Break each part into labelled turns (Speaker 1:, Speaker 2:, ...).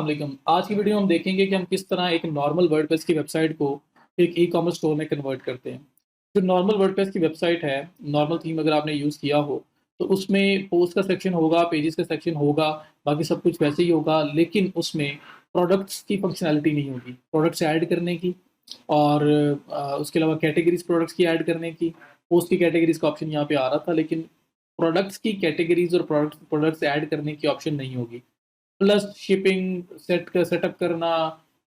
Speaker 1: अस्सलाम वालेकुम। आज की वीडियो में हम देखेंगे कि हम किस तरह एक नॉर्मल वर्डप्रेस की वेबसाइट को एक ई-कॉमर्स स्टोर में कन्वर्ट करते हैं। जो नॉर्मल वर्डप्रेस की वेबसाइट है, नॉर्मल थीम अगर आपने यूज़ किया हो, तो उसमें पोस्ट का सेक्शन होगा, पेजेस का सेक्शन होगा, बाकी सब कुछ वैसे ही होगा, लेकिन उसमें प्रोडक्ट्स की फंक्शनैलिटी नहीं होगी। प्रोडक्ट्स ऐड करने की और उसके अलावा कैटेगरीज़ प्रोडक्ट्स की ऐड करने की, पोस्ट की कैटेगरीज़ का ऑप्शन यहाँ पे आ रहा था, लेकिन प्रोडक्ट्स की कैटेगरीज़ और प्रोडक्ट्स ऐड करने की ऑप्शन नहीं होगी। प्लस शिपिंग सेटअप करना,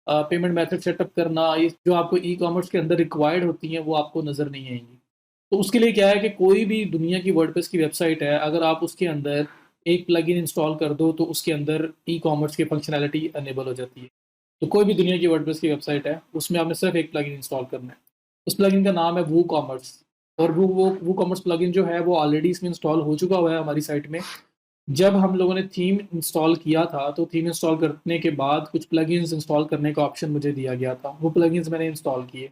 Speaker 1: पेमेंट मेथड सेटअप करना, ये जो आपको ई-कॉमर्स के अंदर रिक्वायर्ड होती हैं, वो आपको नज़र नहीं आएँगी। तो उसके लिए क्या है कि कोई भी दुनिया की वर्डप्रेस की वेबसाइट है, अगर आप उसके अंदर एक प्लगइन इंस्टॉल कर दो, तो उसके अंदर ई-कॉमर्स की फंक्शनैलिटी इनेबल हो जाती है। तो कोई भी दुनिया की वर्डप्रेस की वेबसाइट है, उसमें आपने सिर्फ़ एक प्लगइन इंस्टॉल करना है। उस प्लगइन का नाम है वूकॉमर्स और वो वूकॉमर्स प्लगइन जो है, वो ऑलरेडी इसमें इंस्टॉल हो चुका हुआ है हमारी साइट में। जब हम लोगों ने थीम इंस्टॉल किया था, तो थीम इंस्टॉल करने के बाद कुछ प्लगइन्स इंस्टॉल करने का ऑप्शन मुझे दिया गया था। वो प्लगइन्स मैंने इंस्टॉल किए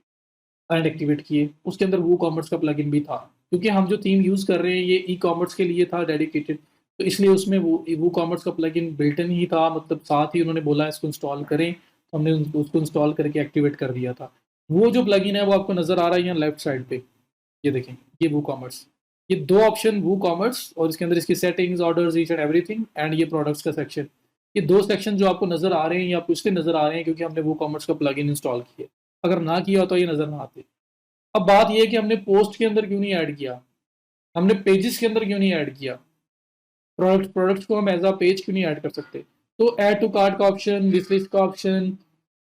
Speaker 1: एंड एक्टिवेट किए। उसके अंदर वूकॉमर्स का प्लगइन भी था। क्योंकि हम जो थीम यूज़ कर रहे हैं, ये ई-कॉमर्स के लिए था डेडिकेटेड, तो इसलिए उसमें वो वूकॉमर्स का प्लगइन बिल्ट इन ही था, मतलब साथ ही उन्होंने बोला इसको इंस्टॉल करें, तो हमने उसको इंस्टॉल करके एक्टिवेट कर दिया था। वो जो प्लगइन है, वो आपको नज़र आ रहा है यहाँ लेफ्ट साइड पे। ये देखें, ये वूकॉमर्स। ये 2 ऑप्शन वूकॉमर्स और इसके अंदर इसकी settings, orders, each and everything and ये प्रोडक्ट्स का सेक्शन। ये 2 सेक्शन जो आपको नज़र आ रहे हैं, ये आपको इसलिए नज़र आ रहे हैं क्योंकि हमने वूकॉमर्स का प्लगइन इंस्टॉल किया। अगर ना किया होता तो ये नज़र ना आते। अब बात ये है कि हमने पोस्ट के अंदर क्यों नहीं ऐड किया? हमने पेजेस के अंदर क्यों नहीं ऐड किया? प्रोडक्ट्स को हम एज़ अ पेज क्यों नहीं ऐड कर सकते? तो ऐड टू कार्ट का ऑप्शन, विश लिस्ट का ऑप्शन,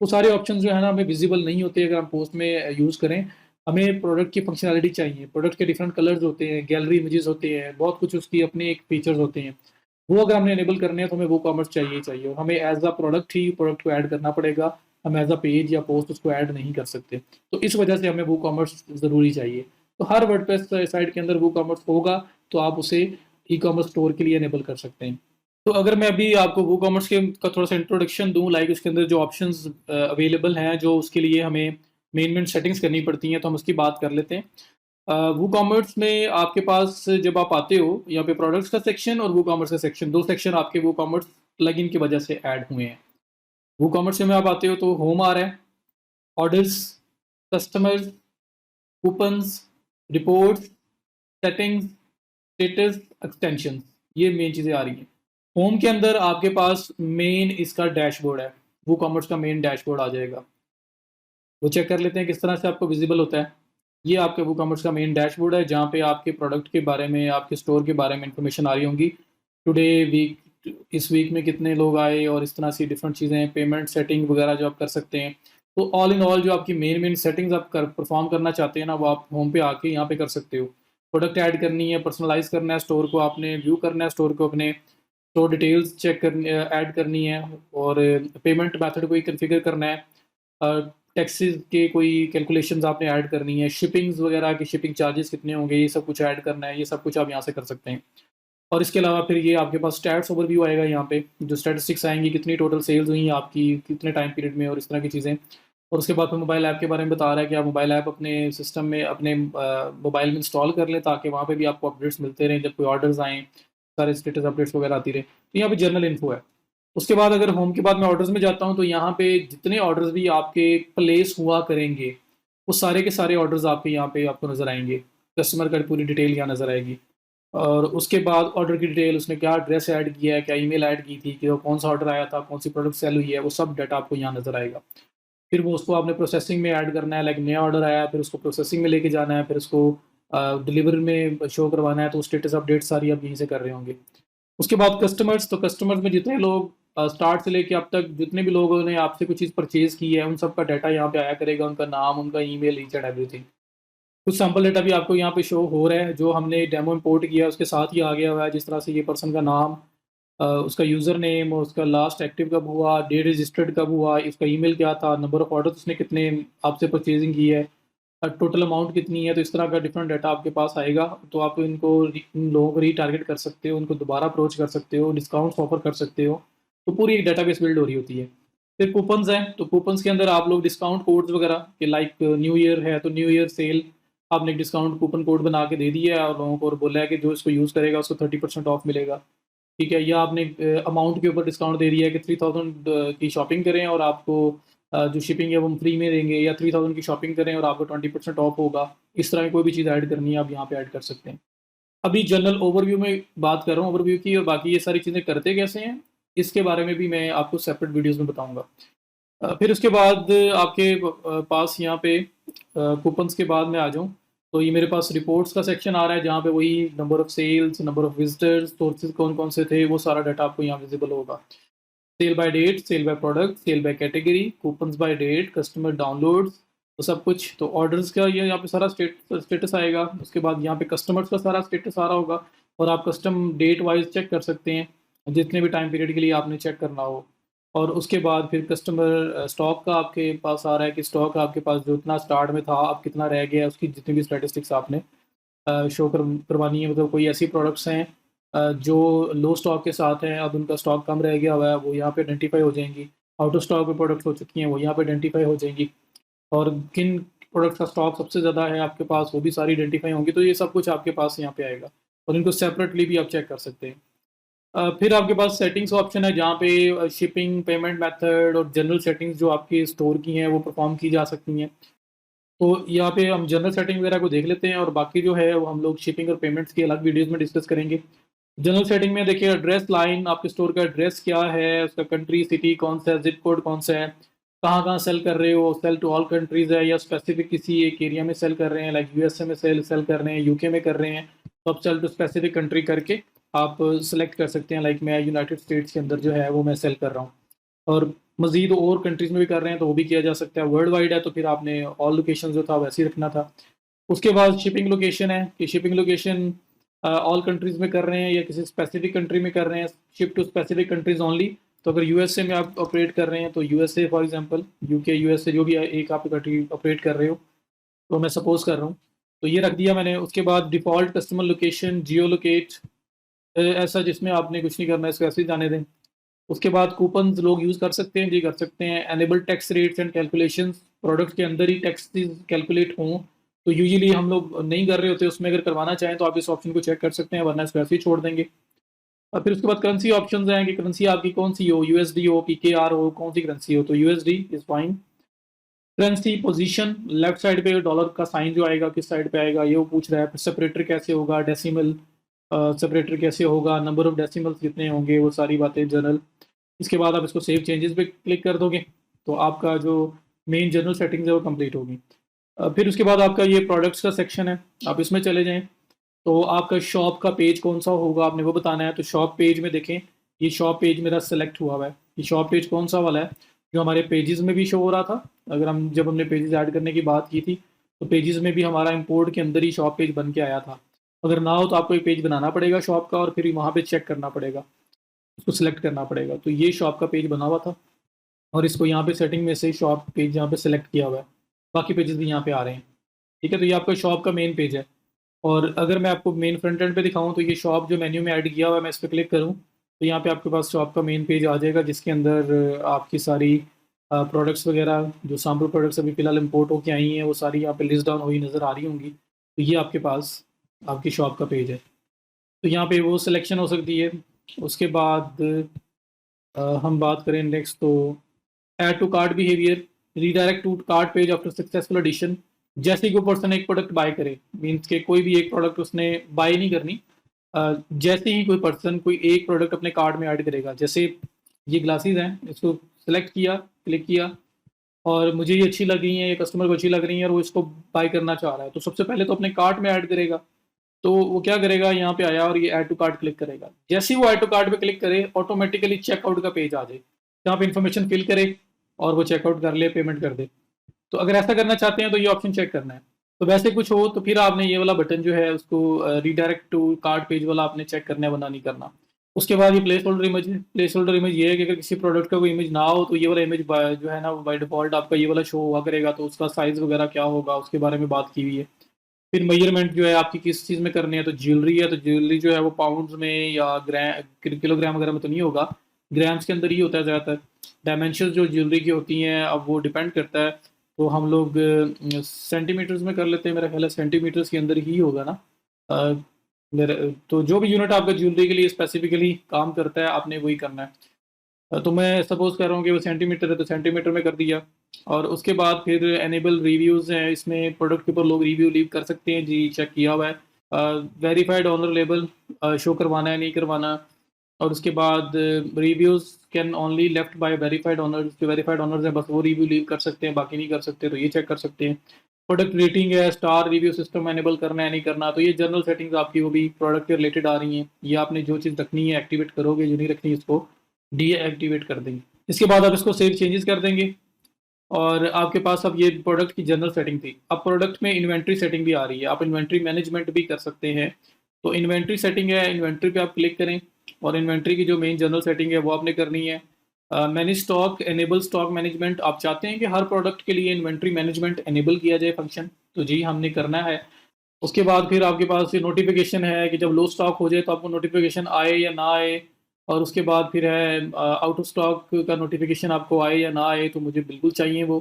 Speaker 1: वो सारे ऑप्शन जो है ना, हमें विजिबल नहीं होते अगर हम पोस्ट में यूज़ करें। हमें प्रोडक्ट की फंक्शनैलिटी चाहिए। प्रोडक्ट के डिफरेंट कलर्स होते हैं, गैलरी इमेजेस होते हैं, बहुत कुछ उसकी अपने एक फीचर्स होते हैं। वो अगर हमने इनेबल करने हैं, तो हमें वो कॉमर्स चाहिए ही चाहिए और हमें as a product he product को ऐड करना पड़ेगा। हम एज़ अ पेज या पोस्ट उसको ऐड नहीं कर सकते। तो इस वजह से हमें वो कॉमर्स ज़रूरी चाहिए। तो हर वर्डप्रेस साइट के अंदर वो कॉमर्स होगा, तो आप उसे ई-कॉमर्स स्टोर के लिए इनेबल कर सकते हैं। तो अगर मैं अभी आपको वूकॉमर्स के का थोड़ा-सा इंट्रोडक्शन दूँ, लाइक उसके अंदर जो ऑप्शंस अवेलेबल हैं, जो उसके लिए हमें मेन सेटिंग्स करनी पड़ती हैं, तो हम उसकी बात कर लेते हैं। वूकॉमर्स में आपके पास जब आप आते हो, यहाँ पे प्रोडक्ट्स का सेक्शन और वूकॉमर्स का सेक्शन, 2 सेक्शन आपके वूकॉमर्स प्लगइन की वजह से ऐड हुए हैं। वूकॉमर्स में आप आते हो तो होम आ रहा है, orders, customers, coupons, reports, settings, status, extensions, ये मेन चीज़ें आ रही हैं। होम के अंदर आपके पास मेन इसका डैशबोर्ड है, वूकॉमर्स का मेन डैशबोर्ड आ जाएगा। वो चेक कर लेते हैं किस तरह से आपको विज़िबल होता है। ये आपके वूकॉमर्स का मेन डैशबोर्ड है, जहाँ पे आपके प्रोडक्ट के बारे में, आपके स्टोर के बारे में इन्फॉर्मेशन आ रही होंगी। टुडे वीक, इस वीक में कितने लोग आए और इस तरह से डिफरेंट चीज़ें, पेमेंट सेटिंग वगैरह जो आप कर सकते हैं। तो ऑल इन ऑल जो आपकी मेन सेटिंग्स आप परफॉर्म करना चाहते हैं ना, वो आप होम पे आके यहाँ पे कर सकते हो। प्रोडक्ट ऐड करनी है, पर्सनलाइज़ करना है, स्टोर को आपने व्यू करना है, स्टोर को अपने स्टोर डिटेल्स चेक करनी, ऐड करनी है और पेमेंट मेथड को ही कॉन्फ़िगर करना है। टैक्सेस के कोई कैलकुलेशंस आपने ऐड करनी है, शिपिंग्स वगैरह की शिपिंग चार्जेस कितने होंगे, ये सब कुछ ऐड करना है, ये सब कुछ आप यहाँ से कर सकते हैं। और इसके अलावा फिर ये आपके पास स्टैट्स ओवरव्यू आएगा यहाँ पे, जो स्टैटिस्टिक्स आएँगी, कितनी टोटल सेल्स हुई हैं आपकी, कितने टाइम पीरियड में और इस तरह की चीज़ें। और उसके बाद फिर मोबाइल ऐप के बारे में बता रहा है कि आप मोबाइल ऐप अपने सिस्टम में, अपने मोबाइल में इंस्टॉल कर लें, ताकि वहाँ पे भी आपको अपडेट्स मिलते रहें, जब कोई ऑर्डर्स आएँ, सारे स्टेटस अपडेट्स वगैरह आती रहे। तो यहाँ पे जनरल इन्फो है। उसके बाद अगर होम के बाद मैं ऑर्डर्स में जाता हूँ, तो यहाँ पे जितने ऑर्डर्स भी आपके प्लेस हुआ करेंगे, वो सारे के सारे ऑर्डर्स आपके यहाँ पे आपको नज़र आएँगे। कस्टमर का पूरी डिटेल यहाँ नज़र आएगी। और उसके बाद ऑर्डर की डिटेल, उसने क्या एड्रेस ऐड किया है, क्या ईमेल ऐड की थी, कि वो कौन-सा ऑर्डर आया था, कौन-सी प्रोडक्ट सेल हुई है, वो सब डाटा आपको यहाँ नज़र आएगा। फिर वो उसको आपने प्रोसेसिंग में ऐड करना है, लाइक नया ऑर्डर आया है, फिर उसको प्रोसेसिंग में लेके जाना है, फिर उसको डिलीवर में शो करवाना है, तो स्टेटस अपडेट सारी आप यहीं से कर रहे होंगे। उसके बाद कस्टमर्स, तो कस्टमर्स में जितने लोग स्टार्ट से लेके अब तक जितने भी लोगों ने आपसे कुछ चीज़ परचेज़ की है, उन सब का डाटा यहाँ पे आया करेगा, उनका नाम, उनका ईमेल, ईच एंड एवरीथिंग। कुछ सैंपल डाटा भी आपको यहाँ पे शो हो रहा है, जो हमने डेमो इंपोर्ट किया है उसके साथ ही आ गया हुआ है। जिस तरह से ये पर्सन का नाम, उसका यूज़र नेम, उसका लास्ट एक्टिव कब हुआ, डे रजिस्टर्ड कब हुआ, इसका ईमेल क्या था, नंबर ऑफ ऑर्डर्स उसने कितने आपसे परचेजिंग की है, टोटल अमाउंट कितनी है। तो इस तरह का डिफरेंट डाटा आपके पास आएगा, तो आप इन लोगों को रीटारगेट कर सकते हो, उनको दोबारा अप्रोच कर सकते हो, डिस्काउंट्स ऑफर कर सकते हो। तो पूरी एक डाटाबेस बिल्ड हो रही होती है। फिर कूपन्स हैं, तो कूपन्स के अंदर आप लोग डिस्काउंट कोड्स वगैरह के, लाइक न्यू ईयर है तो न्यू ईयर सेल, आपने एक डिस्काउंट कूपन कोड बना के दे दिया है और लोगों को और बोला है कि जो इसको यूज़ करेगा उसको 30% ऑफ मिलेगा। ठीक है? या आपने अमाउंट के ऊपर डिस्काउंट दे दिया है कि 3000 की शॉपिंग करें और आपको जो शिपिंग है वो हम फ्री में देंगे, या 3000 की शॉपिंग करें और आपको 20% ऑफ होगा। इस तरह की कोई भी चीज़ ऐड करनी है, आप यहाँ पे ऐड कर सकते हैं। अभी जनरल ओवरव्यू में बात कर रहा हूँ ओवरव्यू की, और बाकी ये सारी चीज़ें करते कैसे हैं, इसके बारे में भी मैं आपको सेपरेट वीडियोज़ में बताऊँगा। फिर उसके बाद आपके पास यहाँ पे कूपन्स के बाद मैं आ जाऊँ, तो ये मेरे पास रिपोर्ट्स का सेक्शन आ रहा है, जहाँ पे वही number of sales, number of visitors, sources कौन-कौन से थे, वो सारा डाटा आपको यहाँ विज़िबल होगा। Sale by date, sale by product, sale by category, coupons by date, customer downloads, तो सब कुछ। तो ऑर्डर्स का ये यहाँ पे सारा स्टेटस आएगा। उसके बाद यहाँ पे कस्टमर्स का सारा स्टेटस आ रहा होगा, और आप कस्टम डेट वाइज़ चेक कर सकते हैं, जितने भी टाइम पीरियड के लिए आपने चेक करना हो। और उसके बाद फिर कस्टमर स्टॉक का आपके पास आ रहा है कि स्टॉक आपके पास जो इतना स्टार्ट में था, अब कितना रह गया है, उसकी जितनी भी स्टैटिस्टिक्स आपने शो करवानी है। मतलब कोई ऐसी प्रोडक्ट्स हैं जो लो स्टॉक के साथ हैं, अब उनका स्टॉक कम रह गया हुआ है, वो यहाँ पे आइडेंटिफाई हो जाएंगी। आउट ऑफ स्टॉक में प्रोडक्ट्स हो चुकी हैं, वो यहाँ पे आइडेंटिफाई हो जाएंगी। और किन प्रोडक्ट्स का स्टॉक सबसे ज़्यादा है आपके पास, वो भी सारी आइडेंटिफाई होंगी। तो ये सब कुछ आपके पास यहाँ पे आएगा, और इनको सेपरेटली भी आप चेक कर सकते हैं। फिर आपके पास सेटिंग्स ऑप्शन है, जहाँ पे शिपिंग, पेमेंट मेथड और जनरल सेटिंग्स जो आपकी स्टोर की हैं वो परफॉर्म की जा सकती हैं। तो यहाँ पे हम जनरल सेटिंग वगैरह को देख लेते हैं, और बाकी जो है वो हम लोग शिपिंग और पेमेंट्स की अलग वीडियोस में डिस्कस करेंगे। जनरल सेटिंग में देखिए, एड्रेस लाइन, आपके स्टोर का एड्रेस क्या है, उसका कंट्री, सिटी कौन सा है, जिप कोड कौन सा है, कहाँ-कहाँ सेल कर रहे हो, सेल टू ऑल कंट्रीज़ है या स्पेसिफिक किसी एक एरिया में सेल कर रहे हैं, लाइक यूएसए में सेल सेल कर रहे हैं, यूके में कर रहे हैं, तो आप सेल टू स्पेसिफिक कंट्री करके आप सेलेक्ट कर सकते हैं। लाइक मैं यूनाइटेड स्टेट्स के अंदर जो है वो मैं सेल कर रहा हूँ, और मज़ीद और कंट्रीज़ में भी कर रहे हैं तो वो भी किया जा सकता है। वर्ल्ड वाइड है तो फिर आपने ऑल लोकेशन जो था वैसे ही रखना था। उसके बाद शिपिंग लोकेशन है कि शिपिंग लोकेशन ऑल कंट्रीज़ में कर रहे हैं या किसी स्पेसिफिक कंट्री में कर रहे हैं, ship to specific countries only. तो अगर यूएसए में आप ऑपरेट कर रहे हैं तो USA for example, UK, USA जो भी एक आप कंट्री ऑपरेट कर रहे हो, तो मैं सपोज़ कर रहा हूँ, तो ये रख दिया मैंने। उसके बाद डिफ़ॉल्ट कस्टमर लोकेशन, जियो लोकेट, ऐसा जिसमें आपने कुछ नहीं करना है, इसको ऐसे ही जाने दें। उसके बाद कूपन्स लोग यूज़ कर सकते हैं, जी कर सकते हैं। Enable tax rates and calculations, product के अंदर ही टैक्सेस कैलकुलेट हों, तो यूजुअली हम लोग नहीं कर रहे होते, उसमें अगर करवाना चाहें तो आप इस ऑप्शन को चेक कर सकते हैं, वरना इसको ऐसे ही छोड़ देंगे। और फिर उसके बाद करेंसी ऑप्शंस हैं कि करेंसी आपकी कौन-सी हो, यूएसडी हो, पीकेआर हो, कौन-सी करेंसी हो, तो USD is fine. Currency position, left side पे डॉलर का साइन जो आएगा किस साइड पे आएगा, ये वो पूछ रहा है। फिर सेपरेटर कैसे होगा, डेसिमल सेपरेटर कैसे होगा, नंबर ऑफ डेसिमल्स कितने होंगे, वो सारी बातें जनरल। इसके बाद आप इसको सेव चेंजेस पे क्लिक कर दोगे, तो आपका जो मेन जनरल सेटिंग्स है वो कंप्लीट होगी। फिर उसके बाद आपका ये प्रोडक्ट्स का सेक्शन है, आप इसमें चले जाएँ। तो आपका शॉप का पेज कौन-सा होगा आपने वो बताना है। तो शॉप पेज में देखें, ये शॉप पेज मेरा सेलेक्ट हुआ हुआ है। ये शॉप पेज कौन-सा वाला है, जो हमारे पेजेस में भी शो हो रहा था। अगर हम जब हमने पेजेस ऐड करने की बात की थी, तो पेजेस में भी हमारा इंपोर्ट के अंदर ही शॉप पेज बन के आया था। अगर ना हो तो आपको एक पेज बनाना पड़ेगा शॉप का, और फिर वहाँ पे चेक करना पड़ेगा, उसको सिलेक्ट करना पड़ेगा। तो ये शॉप का पेज बना हुआ था, और इसको यहाँ पे सेटिंग में से शॉप पेज यहाँ पे सेलेक्ट किया हुआ है। बाकी पेजेस भी यहाँ पे आ रहे हैं। ठीक है, तो ये आपका शॉप का मेन पेज है। और अगर मैं आपको मेन फ्रंट एंड पे दिखाऊँ, तो ये शॉप जो मेन्यू में ऐड किया हुआ है, मैं इस पे क्लिक करूँ, तो यहाँ पे आपके पास शॉप का मेन पेज आ जाएगा, जिसके अंदर आपकी सारी प्रोडक्ट्स वगैरह जो सैंपल प्रोडक्ट्स अभी फ़िलहाल इम्पोर्ट होके आई हैं, वो सारी यहाँ पे लिस्ट डाउन हुई नज़र आ रही होंगी। तो ये आपके पास आपकी शॉप का पेज है। तो यहाँ पे वो सिलेक्शन हो सकती है। उसके बाद हम बात करें नेक्स्ट, तो add to cart behaviour, redirect to cart page after successful addition. जैसे ही कोई पर्सन एक प्रोडक्ट बाय करे, मीन्स के कोई भी एक प्रोडक्ट उसने बाय नहीं करनी, जैसे ही कोई पर्सन कोई एक प्रोडक्ट अपने कार्ट में ऐड करेगा, जैसे ये ग्लासेस हैं, इसको सेलेक्ट किया, क्लिक किया, और मुझे ये अच्छी लग रही हैं, ये कस्टमर को अच्छी लग रही हैं, और वो इसको बाय करना चाह रहा है, तो सबसे पहले तो अपने कार्ट में ऐड करेगा। तो वो क्या करेगा, यहाँ पे आया और ये ऐड टू कार्ट क्लिक करेगा। जैसे ही वो ऐड टू कार्ट पे क्लिक करे, ऑटोमेटिकली चेकआउट का पेज आ जाए, जहाँ पे इन्फॉर्मेशन फिल करे और वो चेकआउट कर ले, पेमेंट कर दे। तो अगर ऐसा करना चाहते हैं तो ये ऑप्शन चेक करना है। तो वैसे कुछ हो तो फिर आपने ये वाला बटन जो है उसको रीडायरेक्ट टू कार्ट पेज वाला आपने चेक करना है, वरना नहीं करना। उसके बाद ये प्लेस होल्डर इमेज है। प्लेस होल्डर इमेज ये है कि अगर किसी प्रोडक्ट का कोई इमेज ना हो, तो ये वाला इमेज जो है ना, बाय डिफ़ॉल्ट आपका ये वाला शो हुआ करेगा। तो उसका साइज़ वगैरह क्या होगा, उसके बारे में बात की हुई है। फिर मेजरमेंट जो है आपकी किस चीज़ में करनी है, तो ज्वेलरी है तो ज्वेलरी जो है वो पाउंड्स में या किलोग्राम वगैरह में तो नहीं होगा, ग्राम्स के अंदर ही होता है ज़्यादातर। डायमेंशंस जो ज्वेलरी की होती हैं, अब वो डिपेंड करता है। तो हम लोग सेंटीमीटर्स में कर लेते हैं, मेरा ख्याल है सेंटीमीटर्स के अंदर ही होगा ना। मेरे तो जो भी यूनिट आपका ज्वेलरी के लिए स्पेसिफिकली काम करता है आपने वही करना है। तो मैं सपोज़ कर रहा हूँ कि वो सेंटीमीटर है तो सेंटीमीटर में कर दिया। और उसके बाद फिर एनेबल रिव्यूज़ हैं, इसमें प्रोडक्ट के ऊपर लोग रिव्यू लीव कर सकते हैं, जी चेक किया हुआ है। वेरीफाइड ओनर लेबल शो करवाना है नहीं करवाना। और उसके बाद reviews can only left by verified owners, जो वेरीफाइड ओनर्स हैं बस वो रिव्यू लीव कर सकते हैं, बाकी नहीं कर सकते, तो ये चेक कर सकते हैं। प्रोडक्ट रेटिंग है, स्टार रिव्यू सिस्टम एनेबल करना है नहीं करना, तो ये जनरल सेटिंग्स आपकी वो भी प्रोडक्ट के रिलेटेड आ रही हैं। ये आपने जो चीज़ रखनी है एक्टिवेट करोगे, जो नहीं रखनी है इसको डीएक्टिवेट कर देंगे। इसके बाद आप इसको सेव चेंजेस कर देंगे। और आपके पास अब ये प्रोडक्ट की जनरल सेटिंग थी। अब प्रोडक्ट में इन्वेंट्री सेटिंग भी आ रही है, आप इन्वेंट्री मैनेजमेंट भी कर सकते हैं। तो इन्वेंट्री सेटिंग है, इन्वेंट्री पे आप क्लिक करें और इन्वेंट्री की जो मेन जनरल सेटिंग है वो आपने करनी है। Manage stock, enable stock management. आप चाहते हैं कि हर प्रोडक्ट के लिए इन्वेंट्री मैनेजमेंट एनेबल किया जाए फंक्शन, तो जी हमने करना है। उसके बाद फिर आपके पास ये नोटिफिकेशन है कि जब लो स्टॉक हो जाए तो आपको नोटिफिकेशन आए या ना आए। और उसके बाद फिर है आउट ऑफ स्टॉक का नोटिफिकेशन आपको आए या ना आए, तो मुझे बिल्कुल चाहिए वो।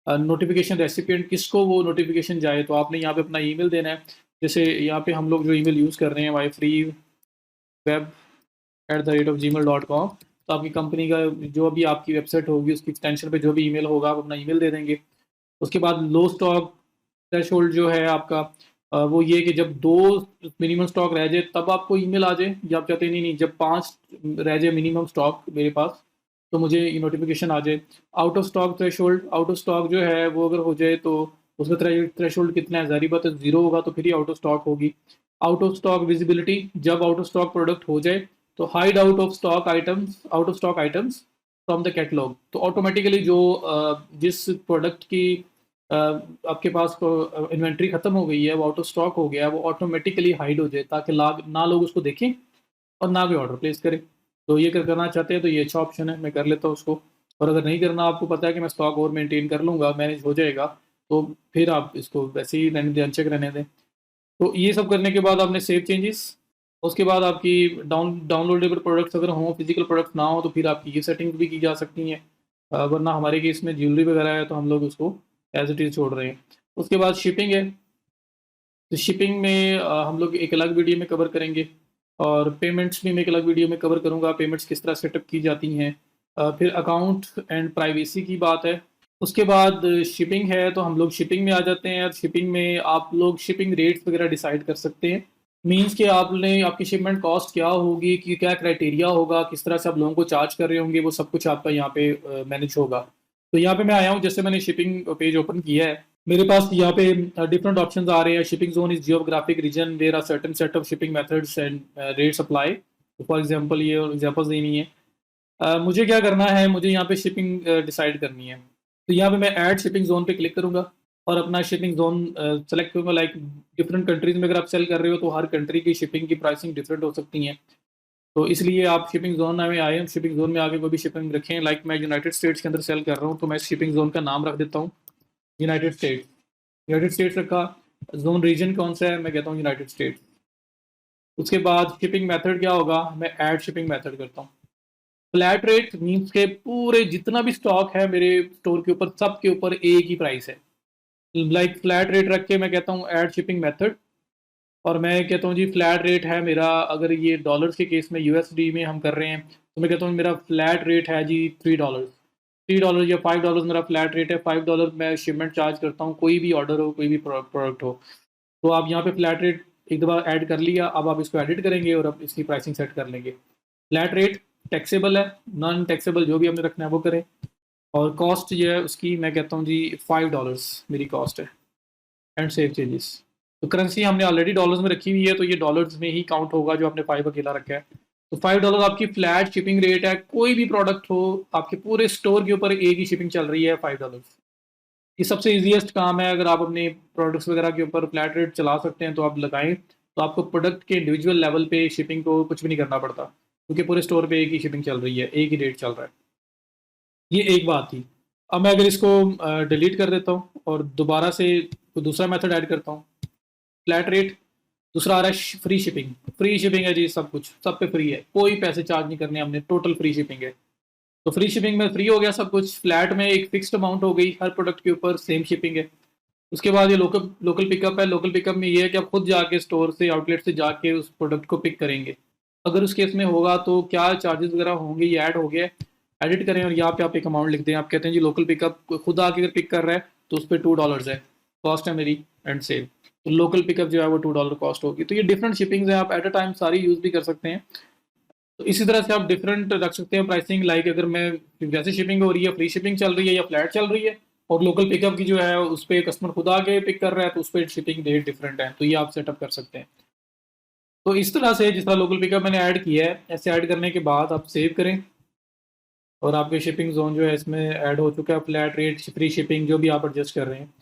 Speaker 1: नोटिफिकेशन रेसिपिएंट किसको वो नोटिफिकेशन जाए, तो आपने यहाँ पे अपना ईमेल देना है। जैसे यहाँ पे हम लोग जो ईमेल यूज़ कर रहे हैं वाई फ्री वेब @gmail.com, तो आपकी कंपनी का जो भी आपकी वेबसाइट होगी उसकी एक्सटेंशन पे जो भी ईमेल होगा आप अपना ईमेल दे देंगे। उसके बाद लो स्टॉक थ्रेशोल्ड जो है आपका, वो ये कि जब 2 मिनिमम स्टॉक रह जाए तब आपको ईमेल आ जाए, या आप चाहते हैं नहीं जब 5 रह जाए मिनिमम स्टॉक मेरे पास तो मुझे ये नोटिफिकेशन आ जाए। Out of stock threshold, out of stock जो है वो अगर हो जाए तो उसका थ्रेशोल्ड कितना है, ज़ाहिर बात है 0 होगा तो फिर ही आउट ऑफ स्टॉक होगी। आउट ऑफ स्टॉक विजिबिलिटी, जब आउट ऑफ स्टॉक प्रोडक्ट हो जाए तो hide out of stock items from the catalogue, तो ऑटोमेटिकली जो जिस प्रोडक्ट की आपके पास इन्वेंट्री खत्म हो गई है, वो आउट ऑफ स्टॉक हो गया है, वो ऑटोमेटिकली हाइड हो जाए ताकि लाग ना लोग उसको देखें और ना कोई ऑर्डर प्लेस करें। तो ये करना चाहते हैं तो ये अच्छा ऑप्शन है, मैं कर लेता हूँ उसको। और अगर नहीं करना, आपको पता है कि मैं स्टॉक और मेंटेन कर लूँगा, मैनेज हो जाएगा, तो फिर आप इसको वैसे ही रहने दें, अनचेक रहने दें। तो ये सब करने के बाद आपने सेव चेंजेस, उसके बाद आपकी डाउनलोडेबल प्रोडक्ट्स अगर हों, फिजिकल प्रोडक्ट्स ना हो, तो फिर आपकी ये सेटिंग्स भी की जा सकती हैं। वरना हमारे केस में ज्वेलरी वगैरह है तो हम लोग उसको एज इट इज़ छोड़ रहे हैं। उसके बाद शिपिंग है, तो शिपिंग में हम लोग एक अलग वीडियो में कवर करेंगे। और पेमेंट्स भी मैं एक अलग वीडियो में कवर करूँगा, पेमेंट्स किस तरह सेटअप की जाती हैं। फिर अकाउंट एंड प्राइवेसी की बात है। उसके बाद शिपिंग है, तो हम लोग शिपिंग में आ जाते हैं। और शिपिंग में आप लोग शिपिंग रेट्स वगैरह डिसाइड कर सकते हैं। मीन्स कि आपने आपकी शिपमेंट कॉस्ट क्या होगी, कि क्या क्राइटेरिया होगा, किस तरह से आप लोगों को चार्ज कर रहे होंगे, वो सब कुछ आपका यहाँ पे मैनेज होगा। तो यहाँ पे मैं आया हूँ, जैसे मैंने शिपिंग पेज ओपन किया है, मेरे पास यहाँ पे डिफरेंट ऑप्शंस आ रहे हैं। Shipping zone is geographic region where are certain set of shipping methods and rates apply. तो फॉर एग्जांपल ये एग्जांपल्स देनी है। मुझे क्या करना है, मुझे यहाँ पे शिपिंग डिसाइड करनी है। तो यहाँ पे मैं ऐड शिपिंग जोन पे क्लिक करूँगा और अपना शिपिंग जोन सेलेक्ट करूँगा। लाइक डिफरेंट कंट्रीज में अगर आप सेल कर रहे हो तो हर कंट्री की शिपिंग की प्राइसिंग डिफरेंट हो सकती हैं। तो इसलिए आप शिपिंग जोन में आए, शिपिंग जोन में आके कोई भी शिपिंग रखें। लाइक मैं यूनाइटेड स्टेट्स के अंदर सेल कर रहा हूँ तो मैं शिपिंग जोन का नाम रख देता हूँ यूनाइटेड स्टेट्स। यूनाइटेड स्टेट्स रखा। जोन रीजन कौन सा है, मैं कहता हूँ यूनाइटेड स्टेट्स। उसके बाद शिपिंग मेथड क्या होगा, मैं ऐड शिपिंग मेथड करता हूँ। फ्लैट रेट मीन्स के पूरे जितना भी स्टॉक है मेरे स्टोर के ऊपर, सब के ऊपर एक ही प्राइस है। लाइक फ्लैट रेट रख के मैं कहता हूँ ऐड शिपिंग मेथड। और मैं कहता हूँ जी फ्लैट रेट है मेरा, अगर ये डॉलर्स के केस में यूएसडी में हम कर रहे हैं तो मैं कहता हूँ मेरा फ्लैट रेट है जी $3। $3 या $5 मेरा फ्लैट रेट है। $5 मैं शिपमेंट चार्ज करता हूँ, कोई भी ऑर्डर हो, कोई भी प्रोडक्ट हो। तो आप यहाँ पे फ्लैट रेट एक दफ़ा ऐड कर लिया, अब आप इसको एडिट करेंगे और अब इसकी प्राइसिंग सेट कर लेंगे। फ्लैट रेट टैक्सेबल है, नॉन टैक्सेबल जो भी हमने रखना है वो करें। और कॉस्ट जो है उसकी मैं कहता हूँ जी $5 मेरी कॉस्ट है। And save changes. तो करेंसी हमने ऑलरेडी डॉलर्स में रखी हुई है, तो ये डॉलर्स में ही काउंट होगा जो आपने 5 अकेला रखा है। तो $5 आपकी फ्लैट शिपिंग रेट है। कोई भी प्रोडक्ट हो, आपके पूरे स्टोर के ऊपर एक ही शिपिंग चल रही है, $5। ये सबसे ईजीएस्ट काम है। अगर आप अपने प्रोडक्ट्स वगैरह के ऊपर फ्लैट रेट चला सकते हैं तो आप लगाएं, तो आपको प्रोडक्ट के इंडिविजुअल लेवल पे शिपिंग को कुछ भी नहीं करना पड़ता, क्योंकि पूरे स्टोर पे एक ही शिपिंग चल रही है, एक ही रेट चल रहा है। ये एक बात थी। अब मैं अगर इसको डिलीट कर देता हूँ और दोबारा से कोई दूसरा मेथड ऐड करता हूँ, फ्लैट रेट, दूसरा आ रहा है फ्री शिपिंग। फ्री शिपिंग है जी, सब कुछ सब पे फ्री है, कोई पैसे चार्ज नहीं करने हमने, टोटल फ्री शिपिंग है। तो फ्री शिपिंग में फ्री हो गया सब कुछ। फ्लैट में एक फिक्स्ड अमाउंट हो गई, हर प्रोडक्ट के ऊपर सेम शिपिंग है। उसके बाद ये लोकल लोकल पिकअप है। लोकल पिकअप में ये है कि आप खुद जाके स्टोर से, आउटलेट से जाके उस प्रोडक्ट को पिक करेंगे। अगर उस केस में होगा तो क्या चार्जेस वगैरह होंगे, ये ऐड हो गया है, एडिट करें और यहाँ पे आप एक अमाउंट लिख दें। आप कहते हैं जी लोकल पिकअप खुद आके अगर पिक कर रहा है तो उस पर $2 है कॉस्ट है मेरी, एंड सेव। तो लोकल पिकअप जो है वो $2 कॉस्ट होगी। तो ये डिफरेंट शिपिंग्स हैं, आप एट अ टाइम सारी यूज़ भी कर सकते हैं। तो इसी तरह से आप डिफरेंट रख सकते हैं प्राइसिंग, लाइक अगर मैं जैसे शिपिंग हो रही है, फ्री शिपिंग चल रही है या फ्लैट चल रही है, और लोकल पिकअप की जो है उस पर कस्टमर खुद आके पिक कर रहा है तो उस पर शिपिंग रेट डिफरेंट है। तो ये आप सेटअप कर सकते हैं। तो इस तरह से जिस तरह लोकल पिकअप मैंने ऐड किया है, ऐसे ऐड करने के बाद आप सेव करें और आपके शिपिंग जोन जो है इसमें ऐड हो चुका है। फ्लैट रेट, फ्री शिपिंग जो भी आप एडजस्ट कर रहे हैं,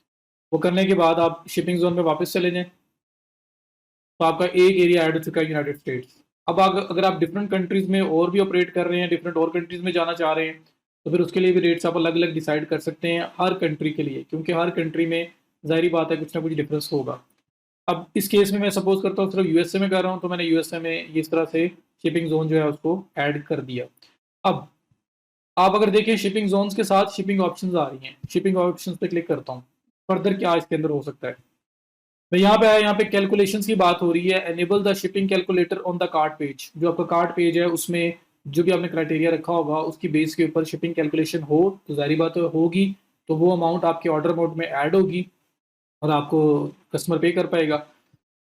Speaker 1: वो करने के बाद आप शिपिंग जोन में वापस चले जाएं। तो आपका एक एरिया ऐड हो चुका है यूनाइटेड स्टेट्स। अब अगर आप डिफरेंट कंट्रीज में और भी ऑपरेट कर रहे हैं, डिफरेंट और कंट्रीज में जाना चाह रहे हैं, तो फिर उसके लिए भी रेट्स आप अलग अलग डिसाइड कर सकते हैं हर कंट्री के लिए, क्योंकि हर कंट्री में जाहिर बात है कुछ ना कुछ डिफरेंस होगा। अब इस केस में मैं सपोज करता हूँ सिर्फ यूएसए में कर रहा हूँ, तो मैंने यूएसए में इस तरह से शिपिंग जोन जो है उसको ऐड कर दिया। अब आप अगर देखें शिपिंग जोन्स के साथ शिपिंग ऑप्शंस आ रही हैं, शिपिंग ऑप्शंस पे क्लिक करता हूँ। फर्दर क्या इसके अंदर हो सकता है, तो यहाँ पे आया, यहाँ पे कैलकुलेशंस की बात हो रही है। Enable the shipping calculator on the cart page. जो आपका कार्ट पेज है उसमें जो भी आपने क्राइटेरिया रखा होगा उसकी बेस के ऊपर शिपिंग कैलकुलेशन हो तो जाहिर बात होगी, तो वो अमाउंट आपके ऑर्डर अमाउंट में ऐड होगी और आपको कस्टमर पे कर पाएगा।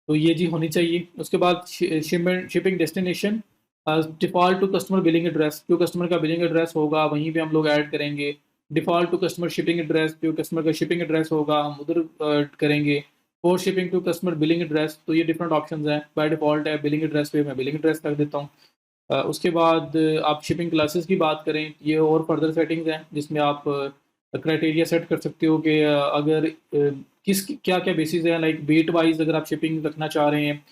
Speaker 1: तो ये जी होनी चाहिए। उसके बाद shipping destination default to customer billing address. जो कस्टमर का बिलिंग एड्रेस होगा वहीं पे हम लोग ऐड करेंगे। Default to customer shipping address, जो कस्टमर का शिपिंग एड्रेस होगा हम उधर करेंगे। For shipping to customer billing address, तो ये डिफरेंट ऑप्शंस हैं। बाय डिफॉल्ट है बिलिंग एड्रेस पे, मैं बिलिंग एड्रेस कर देता हूँ। उसके बाद आप शिपिंग क्लासेस की बात करें, ये और फर्दर सेटिंग्स हैं जिसमें आप क्राइटेरिया सेट कर सकते हो कि अगर किस क्या क्या बेसिस है, लाइक वेट वाइज अगर आप शिपिंग रखना चाह रहे हैं,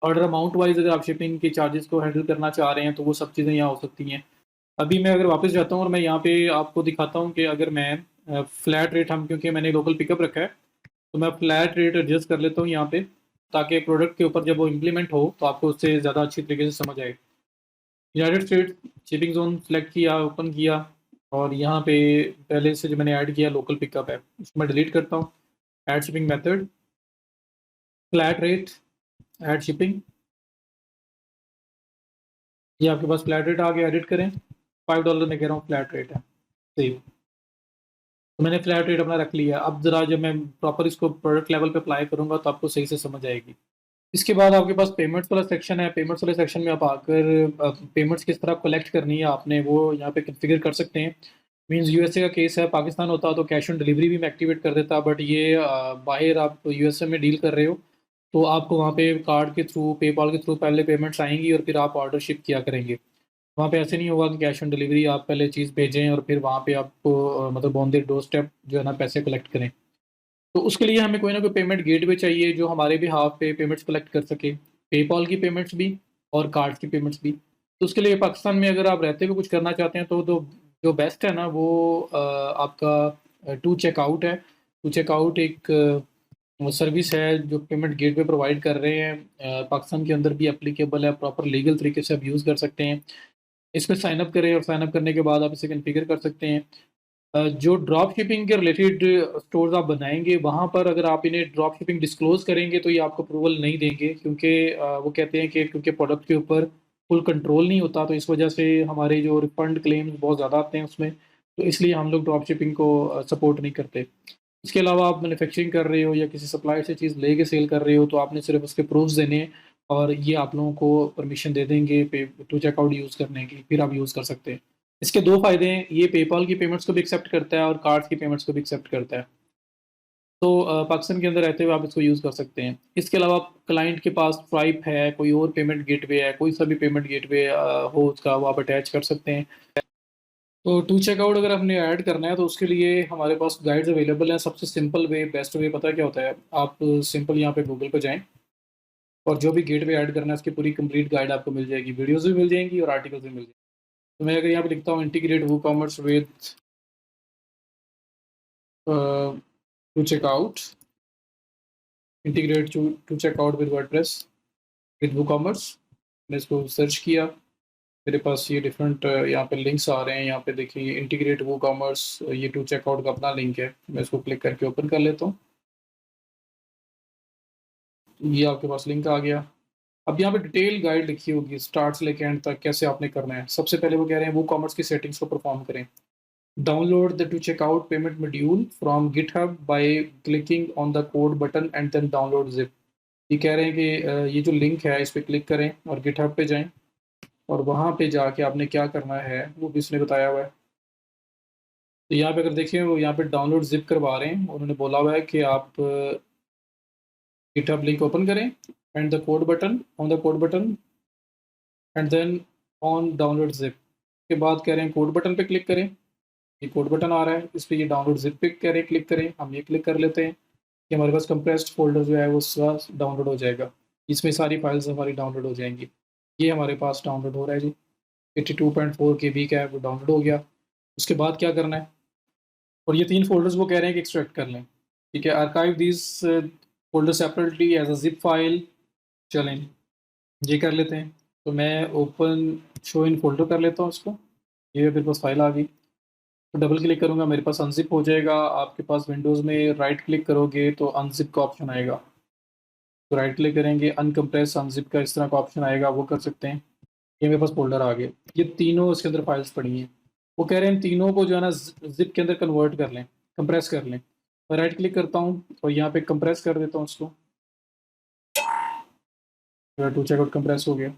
Speaker 1: ऑर्डर अमाउंट वाइज अगर आप शिपिंग के चार्जेस को हैंडल करना चाह रहे हैं, तो वो सब चीज़ें यहाँ हो सकती हैं। अभी मैं अगर वापस जाता हूँ और मैं यहाँ पे आपको दिखाता हूँ कि अगर मैं फ्लैट रेट, हम क्योंकि मैंने लोकल पिकअप रखा है, तो मैं फ्लैट रेट एडजस्ट कर लेता हूँ यहाँ पे, ताकि प्रोडक्ट के ऊपर जब वो इम्प्लीमेंट हो तो आपको उससे ज़्यादा अच्छी तरीके से समझ आए। United states shipping zone select किया, ओपन किया, और यहाँ पे पहले से जो मैंने ऐड किया लोकल पिकअप है उसको मैं डिलीट करता हूँ। Add shipping method, flat rate, add shipping, ये आपके पास फ्लैट रेट आ गया। एडिट करें, $5 में कह रहा हूँ फ्लैट रेट है, सेव। तो मैंने फ्लैट रेट अपना रख लिया। अब जरा जब मैं प्रॉपर इसको प्रोडक्ट लेवल पे अप्लाई करूंगा तो आपको सही से समझ आएगी। इसके बाद आपके पास पेमेंट्स वाला सेक्शन है। पेमेंट्स वाले सेक्शन में आप आकर पेमेंट्स किस तरह कलेक्ट करनी है आपने वो यहाँ पे कॉन्फ़िगर कर सकते हैं। मींस यूएसए का केस है, पाकिस्तान होता तो कैश ऑन डिलीवरी भी मैं एक्टिवेट कर देता, बट ये बाहर आप यूएसए में डील कर रहे हो, तो आपको वहाँ पे कार्ड के थ्रू, पेपाल के थ्रू पहले पेमेंट्स आएंगी और फिर आप ऑर्डर शिप किया करेंगे। वहाँ पे ऐसे नहीं होगा कि कैश ऑन डिलीवरी आप पहले चीज़ भेजें और फिर वहाँ पे आपको मतलब ऑन द डोर स्टेप जो है ना पैसे कलेक्ट करें। तो उसके लिए हमें कोई ना कोई पेमेंट गेटवे चाहिए जो हमारे भी हाफ पे पेमेंट्स कलेक्ट कर सके, पेपॉल की पेमेंट्स भी और कार्ड्स की पेमेंट्स भी। तो उसके लिए पाकिस्तान में अगर आप रहते हुए कुछ करना चाहते हैं तो जो बेस्ट है ना वो आपका टू चेकआउट है। टू चेकआउट एक सर्विस है जो पेमेंट गेटवे प्रोवाइड कर रहे हैं, पाकिस्तान के अंदर भी एप्लीकेबल है, प्रॉपर लीगल तरीके से आप यूज़ कर सकते हैं। इसमें साइन अप करें और साइन अप करने के बाद आप इसे कॉन्फ़िगर कर सकते हैं। जो ड्रॉप शिपिंग के रिलेटेड स्टोर्स आप बनाएंगे वहाँ पर अगर आप इन्हें ड्रॉप शिपिंग डिस्क्लोज करेंगे तो ये आपको अप्रूवल नहीं देंगे, क्योंकि वो कहते हैं कि क्योंकि प्रोडक्ट के ऊपर फुल कंट्रोल नहीं होता, तो इस वजह से हमारे जो रिफंड क्लेम्स बहुत ज़्यादा आते हैं उसमें, तो इसलिए हम लोग ड्रॉप शिपिंग को सपोर्ट नहीं करते। इसके अलावा आप मैन्युफैक्चरिंग कर रहे हो या किसी सप्लायर से चीज़ लेके सेल कर रहे हो तो आपने सिर्फ उसके प्रूफ्स देने हैं और ये आप लोगों को परमिशन दे देंगे पे टू चेकआउट यूज़ करने की, फिर आप यूज़ कर सकते हैं। इसके दो फायदे हैं, ये पेपाल की पेमेंट्स को भी एक्सेप्ट करता है और कार्ड्स की पेमेंट्स को भी एक्सेप्ट करता है। तो पाकिस्तान के अंदर रहते हुए आप इसको यूज़ कर सकते हैं। इसके अलावा क्लाइंट के पास stripe है, कोई और पेमेंट गेटवे है, कोई सा भी पेमेंट गेटवे हो उसका वो आप अटैच कर सकते हैं। तो टू चेकआउट अगर आपने ऐड करना है तो उसके लिए हमारे पास गाइड्स अवेलेबल हैं। सबसे सिंपल वे, बेस्ट वे पता है क्या होता है, आप सिंपल यहाँ पे गूगल पे जाएँ और जो भी गेटवे ऐड करना है उसकी पूरी कंप्लीट गाइड आपको मिल जाएगी, वीडियोज़ भी मिल जाएँगी और आर्टिकल्स भी मिल जाएंगे। तो मैं अगर यहाँ पे लिखता हूँ integrate WooCommerce with two checkout, integrate two checkout with WordPress with WooCommerce, मैंने इसको सर्च किया, मेरे पास ये डिफरेंट यहाँ पे लिंक्स आ रहे हैं। यहाँ पे देखिए इंटीग्रेट वूकॉमर्स, ये टू चेकआउट का अपना लिंक है, मैं इसको क्लिक करके ओपन कर लेता हूँ। ये आपके पास लिंक आ गया। अब यहाँ पे डिटेल गाइड लिखी होगी स्टार्ट से लेके एंड तक कैसे आपने करना है। सबसे पहले वो कह रहे हैं वो कॉमर्स की सेटिंग्स को परफॉर्म करें। Download the two checkout payment module from GitHub by clicking on the code button and then download zip. ये कह रहे हैं कि ये जो लिंक है इस पर क्लिक करें और गिटहब पे जाएं और वहाँ पे जाके आपने क्या करना है वो भी इसने बताया हुआ है। तो यहाँ पे अगर देखिए वो यहाँ पे डाउनलोड जिप करवा रहे हैं, उन्होंने बोला हुआ है कि आप गिटहब लिंक ओपन करें and the code button on the code button and then on download zip के बाद कह रहे हैं कोड बटन पे क्लिक करें। ये कोड बटन आ रहा है, इस पर ये डाउनलोड जिप पे कह रहे हैं क्लिक करें, हम ये क्लिक कर लेते हैं कि हमारे पास कंप्रेस्ड फोल्डर जो है वो डाउनलोड हो जाएगा। इसमें सारी फाइल्स हमारी डाउनलोड हो जाएंगी। ये हमारे पास डाउनलोड हो रहा है जी, 82.4 KB का है, वो डाउनलोड हो गया। उसके बाद क्या करना है, और ये 3 फ़ोल्डर्स वो कह रहे हैं कि एक्सट्रैक्ट कर लें। ठीक है, archive these folder separately as a zip file. चलें, ये कर लेते हैं। तो मैं ओपन शो इन फ़ोल्डर कर लेता हूँ इसको। ये मेरे पास फ़ाइल आ गई। तो डबल क्लिक करूँगा, मेरे पास अनज़िप हो जाएगा। आपके पास विंडोज़ में राइट क्लिक करोगे तो अनज़िप का ऑप्शन आएगा। तो राइट क्लिक करेंगे, अनकम्प्रेस अनज़िप का इस तरह का ऑप्शन आएगा, वो कर सकते हैं। ये मेरे पास फ़ोल्डर आ गए। ये तीनों इसके अंदर फाइल्स पड़ी हैं। वो कह रहे हैं इन तीनों को जो है ना ज़िप के अंदर कन्वर्ट कर लें, कंप्रेस कर लें। मैं राइट क्लिक करता हूँ और यहाँ पे कंप्रेस कर देता हूँ उसको। टू चेकआउट कंप्रेस हो गया।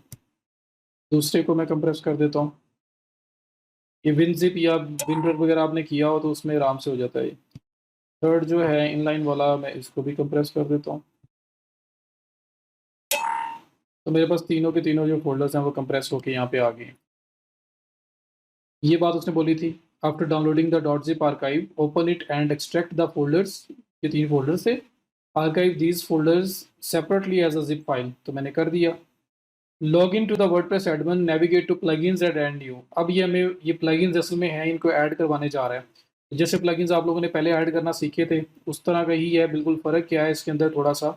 Speaker 1: दूसरे को मैं कंप्रेस कर देता हूँ। ये विनज़िप या विनरर वगैरह आपने किया हो तो उसमें आराम से हो जाता है ये। थर्ड जो है इनलाइन वाला, मैं इसको भी कंप्रेस कर देता हूँ। तो मेरे पास तीनों के तीनों जो फ़ोल्डर्स हैं वो कंप्रेस होके यहाँ पे आ गए हैं। ये बात उसने बोली थी, after downloading the dot zip archive open it and extract the folders. ये 3 फ़ोल्डर से archive these folders separately as a zip file. तो मैंने कर दिया। Log in to the WordPress admin, navigate to plugins and add new. अब ये हमें ये प्लगइन्स असल में हैं, इनको ऐड करवाने जा रहा है। जैसे प्लगइन्स आप लोगों ने पहले ऐड करना सीखे थे उस तरह का ही है बिल्कुल। फ़र्क क्या है इसके अंदर थोड़ा सा,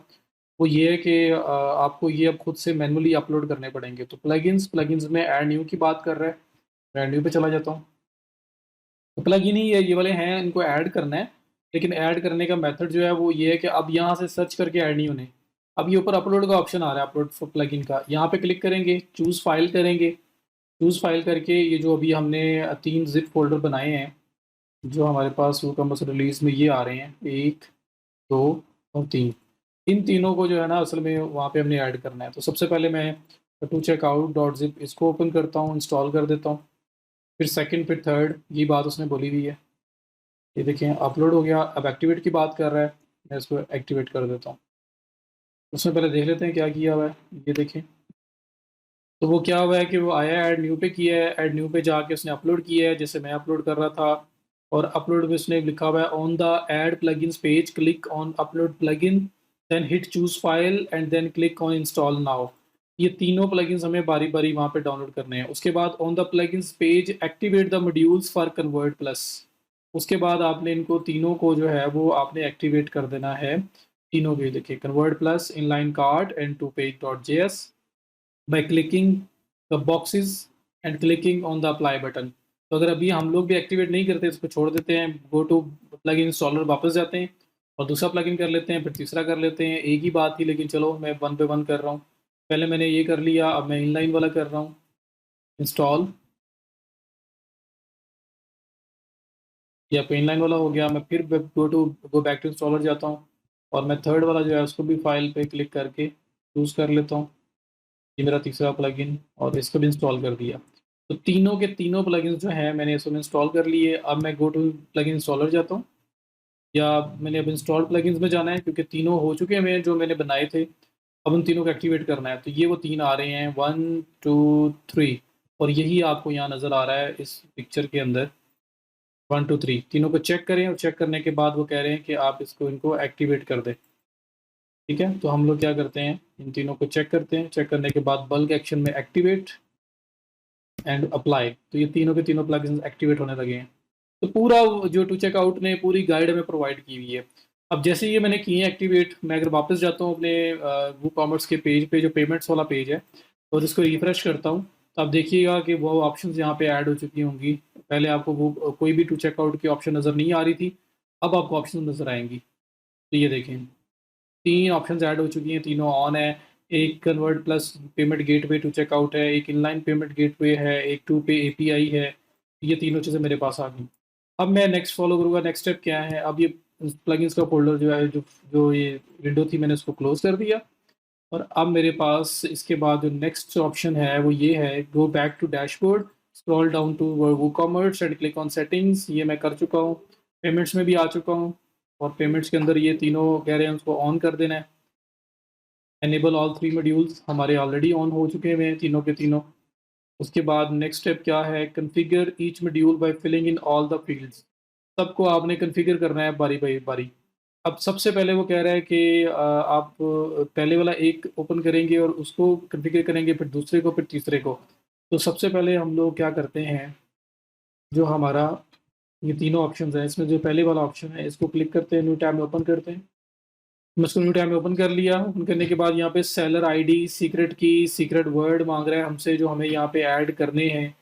Speaker 1: वो ये है कि आपको ये अब खुद से मैनुअली अपलोड करने पड़ेंगे। तो प्लगइन्स में ऐड न्यू की बात कर रहा है। मैं ऐड न्यू पे चला जाता हूँ। तो प्लगइन ही ये वाले हैं, इनको ऐड करना है। लेकिन ऐड करने का मेथड जो है वो ये है कि अब यहाँ से सर्च करके ऐड नहीं होने। अब ये ऊपर अपलोड का ऑप्शन आ रहा है, अपलोड फॉर प्लगइन का। यहाँ पे क्लिक करेंगे, चूज़ फाइल करेंगे। चूज़ फाइल करके ये जो अभी हमने 3 ज़िप फ़ोल्डर बनाए हैं, जो हमारे पास वो कॉमर्स रिलीज़ में ये आ रहे हैं 1, 2 और 3। इन तीनों को जो है ना असल में वहाँ पे हमने ऐड करना है। तो सबसे पहले मैं टू चेकआउट डॉट ज़िप इसको ओपन करता हूँ, इंस्टॉल कर देता हूँ। फिर सेकंड, फिर थर्ड, ये बात उसने बोली हुई है। ये देखें अपलोड हो गया। अब एक्टिवेट की बात कर रहा है, मैं इसको एक्टिवेट कर देता हूँ। उसमें पहले देख लेते हैं क्या किया हुआ है। ये देखें, तो वो क्या हुआ है कि वो आया ऐड न्यू पे किया है, ऐड न्यू पे जाके उसने अपलोड किया है जैसे मैं अपलोड कर रहा था। और अपलोड में उसने लिखा हुआ है on the add plugins page click on upload plugin then hit choose file and then click on install now. ये तीनों प्लगइन्स हमें बारी बारी वहाँ पे डाउनलोड करने हैं। उसके बाद on the plugins page activate the modules for convert plus. उसके बाद आपने इनको तीनों को जो है वो आपने एक्टिवेट कर देना है। तीनों के देखिए, convert plus, inline card and two page dot JS by clicking the boxes and clicking on the apply button। तो अगर अभी हम लोग भी एक्टिवेट नहीं करते इसको छोड़ देते हैं, go to plug in installer वापस जाते हैं और दूसरा प्लग इन कर लेते हैं, फिर तीसरा कर लेते हैं, एक ही बात थी। लेकिन चलो मैं वन पे वन कर रहा हूँ। पहले मैंने ये कर लिया, अब मैं इनलाइन वाला कर रहा हूँ इंस्टॉल। या पे इनलाइन वाला हो गया, मैं फिर गो बैक टू इंस्टॉलर जाता हूँ और मैं थर्ड वाला जो है उसको भी फाइल पे क्लिक करके चूज़ कर लेता हूँ। ये मेरा तीसरा प्लगइन और इसको भी इंस्टॉल कर दिया। तो तीनों के तीनों प्लगइन्स जो हैं मैंने इसमें इंस्टॉल कर लिए। अब मैं गो टू प्लगइन इंस्टॉलर जाता हूँ, या मैंने अब इंस्टॉल प्लगइन्स में जाना है क्योंकि तीनों हो चुके हैं मेरे जो मैंने बनाए थे। अब उन तीनों को एक्टिवेट करना है। तो ये वो 3 आ रहे हैं 1, 2, 3 और यही आपको यहाँ नज़र आ रहा है इस पिक्चर के अंदर 1, 2, 3 तीनों को चेक करें और चेक करने के बाद वो कह रहे हैं कि आप इसको इनको एक्टिवेट कर दें। ठीक है, तो हम लोग क्या करते हैं, इन तीनों को चेक करते हैं। चेक करने के बाद बल्क एक्शन में एक्टिवेट एंड अप्लाई। तो ये तीनों के तीनों प्लगइन्स एक्टिवेट होने लगे हैं। तो पूरा जो टू चेकआउट ने पूरी गाइड हमें प्रोवाइड की हुई है। अब जैसे ये मैंने किए एक्टिवेट, मैं अगर वापस जाता हूँ अपने वो कॉमर्स के पेज पे जो पेमेंट्स वाला पेज है और इसको रिफ्रेश करता हूँ, तो आप देखिएगा कि वो ऑप्शंस यहाँ पे ऐड हो चुकी होंगी। पहले आपको वो कोई भी टू चेकआउट की ऑप्शन नज़र नहीं आ रही थी, अब आपको ऑप्शन नज़र आएंगी। तो ये देखें, 3 ऑप्शंस ऐड हो चुकी हैं, तीनों ऑन है। एक convert plus payment gateway two checkout है, एक इनलाइन पेमेंट गेटवे है, एक टू पे एपीआई है। ये तीनों चीज़ें मेरे पास आ गई। अब मैं नेक्स्ट फॉलो करूँगा, नेक्स्ट स्टेप क्या है, अब ये प्लगइन्स का फ़ोल्डर जो है, जो जो ये विंडो थी, मैंने उसको क्लोज़ कर दिया। और अब मेरे पास इसके बाद जो नेक्स्ट ऑप्शन है वो ये है, go back to dashboard, scroll down to WooCommerce and click on settings. ये मैं कर चुका हूँ। पेमेंट्स में भी आ चुका हूँ, और पेमेंट्स के अंदर ये तीनों कह रहे हैं उसको ऑन कर देना है। एनेबल ऑल 3 मॉड्यूल्स हमारे ऑलरेडी ऑन हो चुके हैं तीनों के तीनों। उसके बाद नेक्स्ट स्टेप क्या है, configure each module by filling in all the fields. सबको आपने कॉन्फ़िगर करना है बारी बारी बारी। अब सबसे पहले वो कह रहा है कि आप पहले वाला एक ओपन करेंगे और उसको कॉन्फ़िगर करेंगे, फिर दूसरे को, फिर तीसरे को। तो सबसे पहले हम लोग क्या करते हैं, जो हमारा ये तीनों ऑप्शंस हैं, इसमें जो पहले वाला ऑप्शन है इसको क्लिक करते हैं, न्यू टैब में ओपन करते हैं। मैं इसको न्यू टैब में ओपन कर लिया। ओपन करने के बाद यहाँ पे सेलर आईडी, सीक्रेट की, सीक्रेट वर्ड मांग रहा है हमसे, जो हमें यहाँ पे ऐड करने हैं।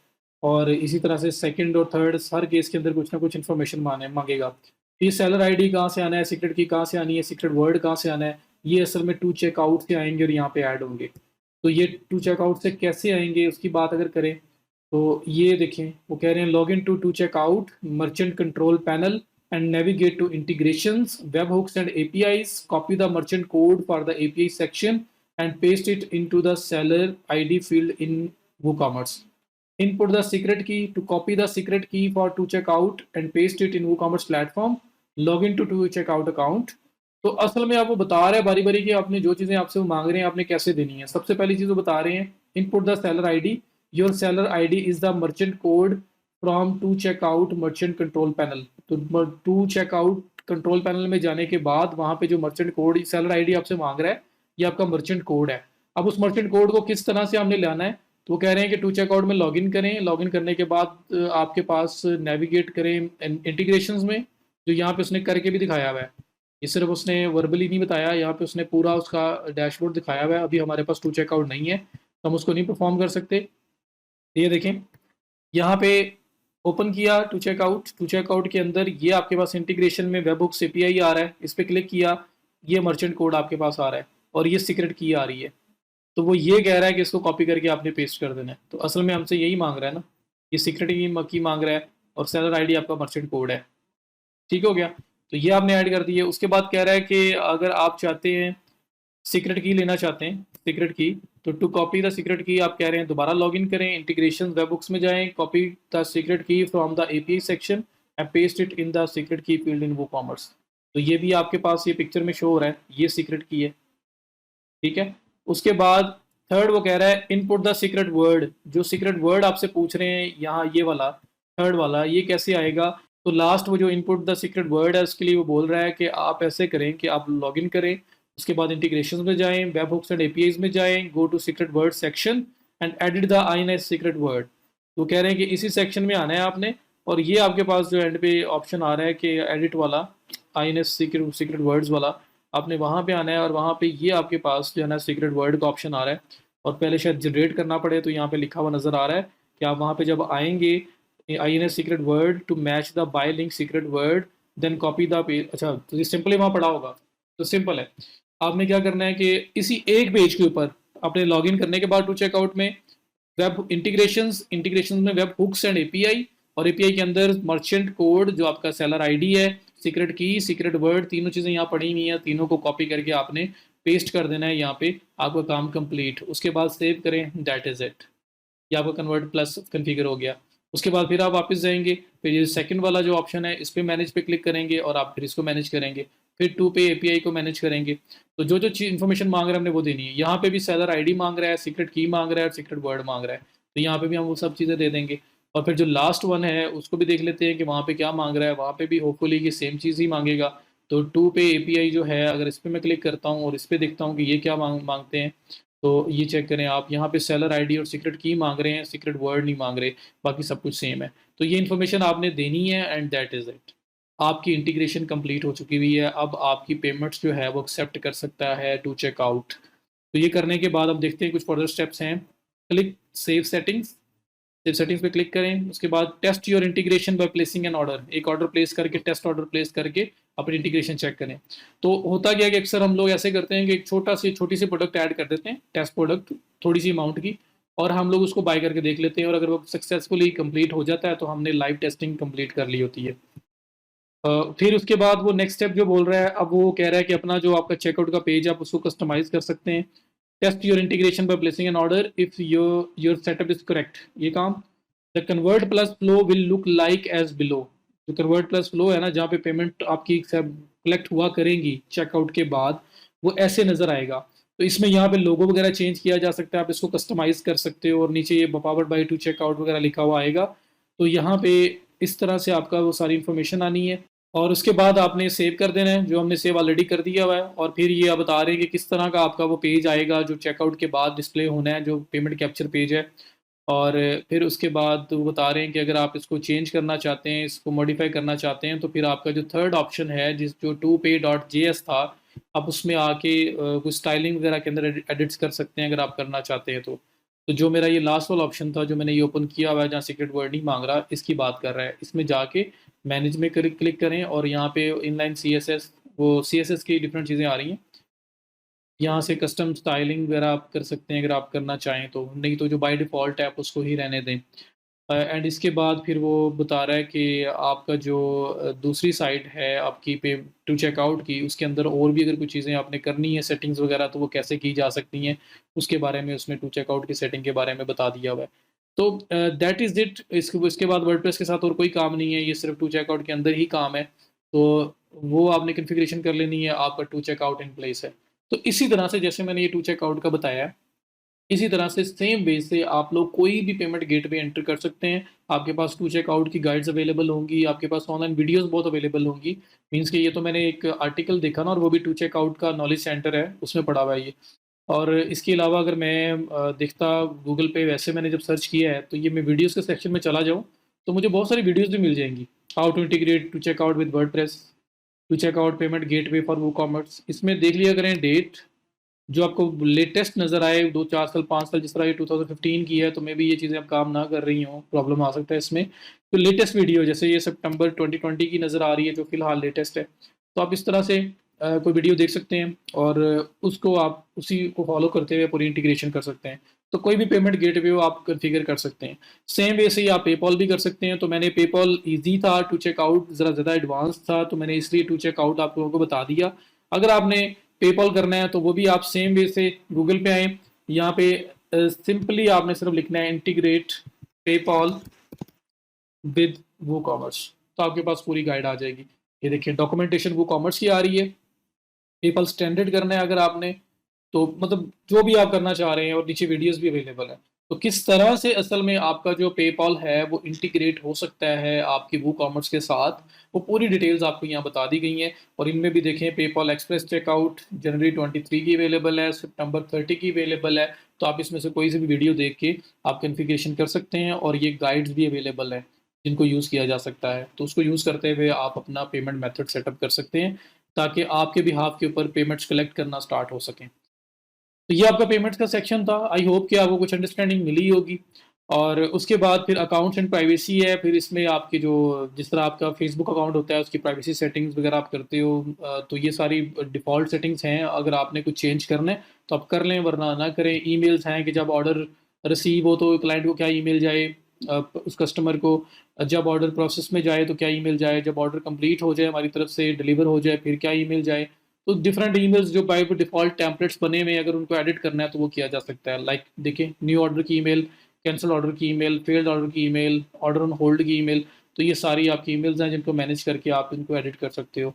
Speaker 1: और इसी तरह से सेकंड और थर्ड हर केस के अंदर कुछ ना कुछ इन्फॉर्मेशन मांगेगा। ये सेलर आईडी कहाँ से आना है, सीक्रेट की कहाँ से आनी है, सीक्रेट वर्ड कहाँ से आना है, ये असल में टू चेकआउट से आएंगे और यहाँ पे ऐड होंगे। तो ये टू चेकआउट से कैसे आएंगे उसकी बात अगर करें, तो ये देखें, वो कह रहे हैं log in to checkout merchant control panel and navigate to integrations, webhooks and APIs, copy the merchant code for the API section and paste it into the seller ID field in WooCommerce. Input the secret key to copy the secret key for to checkout and paste it in WooCommerce platform. Log in to checkout account. तो असल में आप वो बता रहे हैं बारी बारी कि आपने जो चीज़ें आपसे वो मांग रहे हैं आपने कैसे देनी है। सबसे पहली चीज़ वो बता रहे हैं, input the seller ID, your seller ID is the merchant code from two checkout merchant control panel. तो टू चेकआउट कंट्रोल पैनल में जाने के बाद वहाँ पे जो मर्चेंट कोड सेलर आईडी आपसे मांग रहा है, ये आपका मर्चेंट कोड है। अब उस मर्चेंट कोड को किस तरह से हमने लाना है, तो वो कह रहे हैं कि टू चेकआउट में लॉगिन करें। लॉगिन करने के बाद आपके पास नेविगेट करें इंटीग्रेशंस में, जो यहाँ पे उसने करके भी दिखाया हुआ है। ये सिर्फ उसने वर्बली नहीं बताया, यहाँ पे उसने पूरा उसका डैशबोर्ड दिखाया हुआ है। अभी हमारे पास टू चेकआउट नहीं है तो हम उसको नहीं परफॉर्म कर सकते। ये देखें, यहाँ पे ओपन किया टू चेकआउट के अंदर ये आपके पास इंटीग्रेशन में वेबहुक्स एपीआई आ रहा है, इस पर क्लिक किया, ये मर्चेंट कोड आपके पास आ रहा है और ये सीक्रेट की आ रही है। तो वो ये कह रहा है कि इसको कॉपी करके आपने पेस्ट कर देना है। तो असल में हमसे यही मांग रहा है ना, ये सीक्रेट की मांग रहा है और सेलर आईडी आपका मर्चेंट कोड है। ठीक हो गया, तो ये आपने ऐड कर दिए। उसके बाद कह रहा है कि अगर आप चाहते हैं सीक्रेट की लेना चाहते हैं सीक्रेट की, तो टू कॉपी द सीक्रेट की आप कह रहे हैं दोबारा लॉगिन करें, इंटीग्रेशन वेबबुक्स में जाएं, कॉपी द सीक्रेट की from the API section and paste it in the secret की फील्ड इन वूकॉमर्स। तो ये भी आपके पास ये पिक्चर में शो हो रहा है, ये सीक्रेट की है। ठीक है, उसके बाद थर्ड वो कह रहा है इनपुट द सीक्रेट वर्ड। जो सीक्रेट वर्ड आपसे पूछ रहे हैं यहाँ, ये वाला थर्ड वाला, ये कैसे आएगा। तो लास्ट वो जो इनपुट द सीक्रेट वर्ड है उसके लिए वो बोल रहा है कि आप ऐसे करें कि आप लॉगिन करें, उसके बाद इंटीग्रेशन में जाएं, वेब हुक्स एंड एपीआईज में जाएं, go to secret word section and edit the INS secret word. तो कह रहे हैं कि इसी सेक्शन में आना है आपने, और ये आपके पास जो एंड पे ऑप्शन आ रहा है कि एडिट वाला, आईएनएस सीक्रेट सीक्रेट वर्ड्स वाला, आपने वहाँ पे आना है और वहाँ पे ये आपके पास जो है ना सीक्रेट वर्ड का ऑप्शन आ रहा है। और पहले शायद जनरेट करना पड़े, तो यहाँ पे लिखा हुआ नज़र आ रहा है कि आप वहाँ पे जब आएंगे, INS secret word to match the by link secret word then copy the page. अच्छा, तो ये सिंपली वहाँ पड़ा होगा। तो सिंपल है, आपने क्या करना है कि इसी एक पेज के ऊपर आपने लॉगिन करने के बाद टू चेकआउट में वेब इंटीग्रेशंस में वेब हुक्स एंड एपीआई, और एपीआई के अंदर मर्चेंट कोड जो आपका सेलर आईडी है, सीक्रेट की, सीक्रेट वर्ड, तीनों चीज़ें यहाँ पड़ी हुई हैं, तीनों को कॉपी करके आपने पेस्ट कर देना है यहाँ पे, आपका काम कंप्लीट। उसके बाद सेव करें, दैट इज़ इट। ये आपका कन्वर्ट प्लस कन्फिगर हो गया। उसके बाद फिर आप वापस जाएंगे, फिर ये सेकंड वाला जो ऑप्शन है इस पर मैनेज पे क्लिक करेंगे और आप फिर इसको मैनेज करेंगे, फिर टू पे एपीआई को मैनेज करेंगे। तो जो जो चीज इन्फॉर्मेशन मांग रहा है हमने वो देनी है। यहाँ पे भी सेलर आईडी मांग रहा है, सीक्रेट की मांग रहा है और सीक्रेट वर्ड मांग रहा है, तो यहाँ पे भी हम वो सब चीज़ें दे देंगे। और फिर जो लास्ट वन है उसको भी देख लेते हैं कि वहाँ पे क्या मांग रहा है। वहाँ पे भी होपफुली ये सेम चीज़ ही मांगेगा। तो टू पे एपीआई जो है, अगर इस पर मैं क्लिक करता हूँ और इस पर देखता हूँ कि ये क्या मांगते हैं, तो ये चेक करें आप, यहाँ पे सेलर आईडी और सीक्रेट की मांग रहे हैं, सीक्रेट वर्ड नहीं मांग रहे, बाकी सब कुछ सेम है। तो ये इन्फॉर्मेशन आपने देनी है एंड दैट इज़ इट। आपकी इंटीग्रेशन कंप्लीट हो चुकी हुई है। अब आपकी पेमेंट्स जो है वो एक्सेप्ट कर सकता है टू चेकआउट। तो ये करने के बाद अब देखते हैं कुछ फर्दर स्टेप्स हैं। क्लिक सेव सेटिंग्स, फिर सेटिंग्स पे क्लिक करें, उसके बाद test your integration by placing an order, एक ऑर्डर प्लेस करके टेस्ट ऑर्डर प्लेस करके अपनी इंटीग्रेशन चेक करें। तो होता क्या है कि अक्सर हम लोग ऐसे करते हैं कि एक छोटी सी प्रोडक्ट ऐड कर देते हैं, टेस्ट प्रोडक्ट थोड़ी सी अमाउंट की, और हम लोग उसको बाय करके देख लेते हैं, और अगर वो सक्सेसफुली कंप्लीट हो जाता है तो हमने लाइव टेस्टिंग कंप्लीट कर ली होती है। फिर उसके बाद वो नेक्स्ट स्टेप जो बोल रहा है, अब वो कह रहा है कि अपना जो आपका चेकआउट का पेज आप उसको कस्टमाइज़ कर सकते हैं। Test your integration by placing an order if your setup is correct, ये काम। The convert plus flow will look like as below, जो कन्वर्ट प्लस फ्लो है ना, जहाँ पे पेमेंट आपकी सब कलेक्ट हुआ करेंगी चेकआउट के बाद, वो ऐसे नज़र आएगा। तो इसमें यहाँ पे लोगो वगैरह चेंज किया जा सकता है, आप इसको कस्टमाइज़ कर सकते हो, और नीचे ये पावर्ड बाय टू चेकआउट वगैरह लिखा हुआ आएगा। तो यहाँ पे इस तरह से आपका वो सारी इन्फॉर्मेशन आनी है, और उसके बाद आपने सेव कर देना है, जो हमने सेव ऑलरेडी कर दिया हुआ है। और फिर ये आप बता रहे हैं कि किस तरह का आपका वो पेज आएगा जो चेकआउट के बाद डिस्प्ले होना है, जो पेमेंट कैप्चर पेज है। और फिर उसके बाद वो बता रहे हैं कि अगर आप इसको चेंज करना चाहते हैं, इसको मॉडिफाई करना चाहते हैं, तो फिर आपका जो थर्ड ऑप्शन है, जिस जो टू पे डॉट जे एस था, आप उसमें आके कुछ स्टाइलिंग वगैरह के अंदर एडिट्स कर सकते हैं अगर आप करना चाहते हैं तो जो मेरा ये लास्ट वाला ऑप्शन था जो मैंने ये ओपन किया हुआ है, जहाँ सीक्रेट वर्ड नहीं मांग रहा, इसकी बात कर रहा है। इसमें जाके मैनेज में क्लिक करें, और यहाँ पे इनलाइन सी एस एस, वो सी एस एस की डिफरेंट चीज़ें आ रही हैं, यहाँ से कस्टम स्टाइलिंग वगैरह आप कर सकते हैं अगर आप करना चाहें तो, नहीं तो जो बाय डिफ़ॉल्ट है आप उसको ही रहने दें। एंड इसके बाद फिर वो बता रहा है कि आपका जो दूसरी साइट है आपकी पे टू चेकआउट की, उसके अंदर और भी अगर कुछ चीज़ें आपने करनी है सेटिंग्स वगैरह, तो वो कैसे की जा सकती हैं, उसके बारे में उसने टू चेकआउट की सेटिंग के बारे में बता दिया हुआ है। तो दैट इज़ इट। इसके बाद वर्डप्रेस के साथ और कोई काम नहीं है, ये सिर्फ टू चेकआउट के अंदर ही काम है। तो वो आपने कॉन्फ़िगरेशन कर लेनी है, आपका टू चेकआउट इन प्लेस है। तो इसी तरह से जैसे मैंने ये टू चेकआउट का बताया, इसी तरह से सेम वे से आप लोग कोई भी पेमेंट गेटवे एंटर कर सकते हैं। आपके पास टू चेकआउट की गाइड्स अवेलेबल होंगी, आपके पास ऑनलाइन वीडियोस बहुत अवेलेबल होंगी। मीन्स कि ये तो मैंने एक आर्टिकल देखा ना, और वो भी टू चेकआउट का नॉलेज सेंटर है, उसमें पढ़ा हुआ है ये। और इसके अलावा अगर मैं देखता गूगल पे, वैसे मैंने जब सर्च किया है, तो ये मैं वीडियोज़ के सेक्शन में चला जाऊँ, तो मुझे बहुत सारी वीडियोज़ भी मिल जाएँगी। How to integrate two checkout with WordPress, two checkout payment gateway for WooCommerce. इसमें देख लिया करें डेट, जो आपको लेटेस्ट नज़र आए, 2, 4 साल, 5 साल, जिस तरह ये 2015 की है, तो मे बी ये चीज़ें अब काम ना कर रही हों, प्रॉब्लम आ सकता है इसमें। तो लेटेस्ट वीडियो जैसे ये सितंबर 2020 की नज़र आ रही है, जो फ़िलहाल लेटेस्ट है। तो आप इस तरह से कोई वीडियो देख सकते हैं, और उसको आप उसी को फ़ॉलो करते हुए पूरी इंटीग्रेशन कर सकते हैं। तो कोई भी पेमेंट गेटवे वो आप कॉन्फ़िगर कर सकते हैं। सेम वे से ही आप पेपॉल भी कर सकते हैं। तो मैंने पेपॉल ईज़ी था, टू चेकआउट ज़रा ज़्यादा एडवांस था, तो मैंने इसलिए टू चेकआउट आप लोगों को बता दिया। अगर आपने पेपॉल करना है तो वो भी आप सेम वे से गूगल पे आए, यहाँ पे सिंपली आपने सिर्फ लिखना है इंटीग्रेट पेपॉल विद वो कॉमर्स, तो आपके पास पूरी गाइड आ जाएगी। ये देखिए डॉक्यूमेंटेशन वो कॉमर्स की आ रही है, पेपल स्टैंडर्ड करना है अगर आपने, तो मतलब जो भी आप करना चाह रहे हैं, और नीचे वीडियोस भी अवेलेबल है। तो किस तरह से असल में आपका जो पेपॉल है वो इंटीग्रेट हो सकता है आपकी वो कॉमर्स के साथ, वो पूरी डिटेल्स आपको यहाँ बता दी गई हैं। और इनमें भी देखें, पेपॉल एक्सप्रेस चेकआउट जनवरी 23 की अवेलेबल है, सितंबर 30 की अवेलेबल है। तो आप इसमें से कोई सी भी वीडियो देख के आप कॉन्फ़िगरेशन कर सकते हैं, और ये गाइड्स भी अवेलेबल है जिनको यूज़ किया जा सकता है। तो उसको यूज़ करते हुए आप अपना पेमेंट मेथड सेटअप कर सकते हैं, ताकि आपके बिहाफ के ऊपर पेमेंट्स कलेक्ट करना स्टार्ट हो सकें। तो ये आपका पेमेंट्स का सेक्शन था। आई होप कि आपको कुछ अंडरस्टैंडिंग मिली होगी। और उसके बाद फिर अकाउंट्स एंड प्राइवेसी है। फिर इसमें आपकी जो, जिस तरह आपका फेसबुक अकाउंट होता है, उसकी प्राइवेसी सेटिंग्स वगैरह आप करते हो, तो ये सारी डिफ़ॉल्ट सेटिंग्स हैं। अगर आपने कुछ चेंज करना है तो आप कर लें, वरना ना करें। ईमेल्स हैं कि जब ऑर्डर रिसीव हो तो क्लाइंट को क्या ईमेल जाए, उस कस्टमर को जब ऑर्डर प्रोसेस में जाए तो क्या ईमेल जाए, जब ऑर्डर कंप्लीट हो जाए, हमारी तरफ से डिलीवर हो जाए, फिर क्या ईमेल जाए। तो डिफरेंट ईमेल्स जो बाय डिफ़ॉल्ट टेम्पलेट्स बने हुए हैं, अगर उनको एडिट करना है तो वो किया जा सकता है। लाइक देखिए, न्यू ऑर्डर की ईमेल, कैंसल ऑर्डर की ईमेल, फेल्ड ऑर्डर की ईमेल, ऑर्डर ऑन होल्ड की ईमेल। तो ये सारी आपकी ईमेल्स हैं जिनको मैनेज करके आप इनको एडिट कर सकते हो।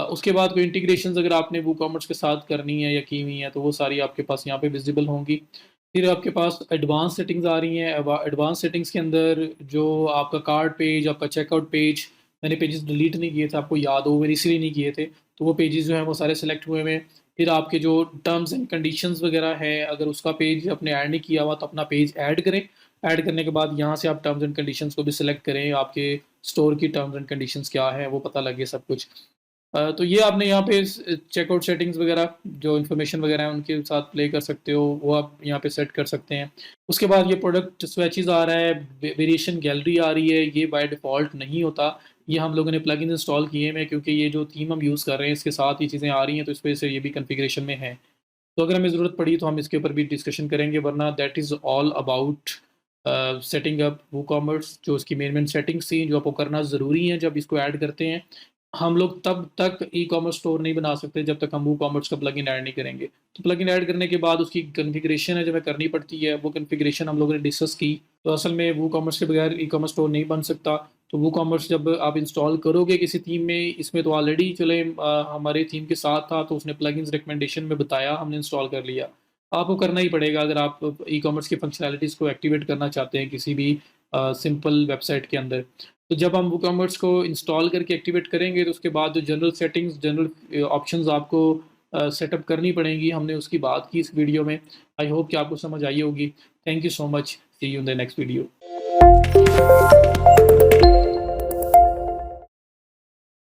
Speaker 1: उसके बाद कोई इंटीग्रेशंस अगर आपने वूकॉमर्स के साथ करनी है या की हुई है, तो वो सारी आपके पास यहाँ पे विजिबल होंगी। फिर आपके पास एडवांस सेटिंग्स आ रही हैं। एडवांस सेटिंग्स के अंदर जो आपका कार्ड पेज, आपका चेकआउट पेज, मैंने पेजेस डिलीट नहीं किए थे, आपको याद हो, मैंने इसलिए नहीं किए थे। तो वो पेजेस जो हैं वो सारे सिलेक्ट हुए हुए हैं। फिर आपके जो टर्म्स एंड कंडीशंस वगैरह हैं, अगर उसका पेज आपने ऐड नहीं किया हुआ तो अपना पेज ऐड करें। ऐड करने के बाद यहाँ से आप टर्म्स एंड कंडीशंस को भी सिलेक्ट करें, आपके स्टोर की टर्म्स एंड कंडीशंस क्या है वो पता लगे सब कुछ। तो ये आपने यहाँ पे चेकआउट सेटिंग्स वगैरह जो इन्फॉर्मेशन वगैरह है उनके साथ प्ले कर सकते हो, वो आप यहाँ पे सेट कर सकते हैं। उसके बाद ये प्रोडक्ट स्वेचेस आ रहा है, वेरिएशन गैलरी आ रही है, ये बाय डिफ़ॉल्ट नहीं होता। ये हम लोगों ने प्लगइन इंस्टॉल किए हैं क्योंकि ये जो थीम हम यूज़ कर रहे हैं इसके साथ ये चीज़ें आ रही हैं, तो इस वजह से ये भी कॉन्फ़िगरेशन में है। तो अगर हमें ज़रूरत पड़ी तो हम इसके ऊपर भी डिस्कशन करेंगे, वरना that is all about setting up WooCommerce. जो उसकी मेन सेटिंग्स थी जो आपको करना ज़रूरी है जब इसको ऐड करते हैं। हम लोग तब तक ई-कॉमर्स स्टोर नहीं बना सकते जब तक हम वूकॉमर्स का प्लगइन ऐड नहीं करेंगे। तो प्लगइन ऐड करने के बाद उसकी कॉन्फ़िगरेशन है जो हमें करनी पड़ती है, वो कॉन्फ़िगरेशन हम लोगों ने डिस्कस की। तो असल में वूकॉमर्स के बगैर ई-कॉमर्स स्टोर नहीं बन सकता। तो वूकॉमर्स जब आप इंस्टॉल करोगे किसी थीम में, इसमें तो ऑलरेडी चले हमारे थीम के साथ था, तो उसने प्लगइन्स रिकमेंडेशन में बताया, हमने इंस्टॉल कर लिया। आपको करना ही पड़ेगा अगर आप ई-कॉमर्स की फंक्शनैलिटीज़ को एक्टिवेट करना चाहते हैं किसी भी सिंपल वेबसाइट के अंदर। तो जब हम वूकॉमर्स को इंस्टॉल करके एक्टिवेट करेंगे तो उसके बाद जो जनरल सेटिंग्स, जनरल ऑप्शंस आपको सेटअप करनी पड़ेंगी, हमने उसकी बात की इस वीडियो में। आई होप कि आपको समझ आई होगी। Thank you so much. See you in the next video.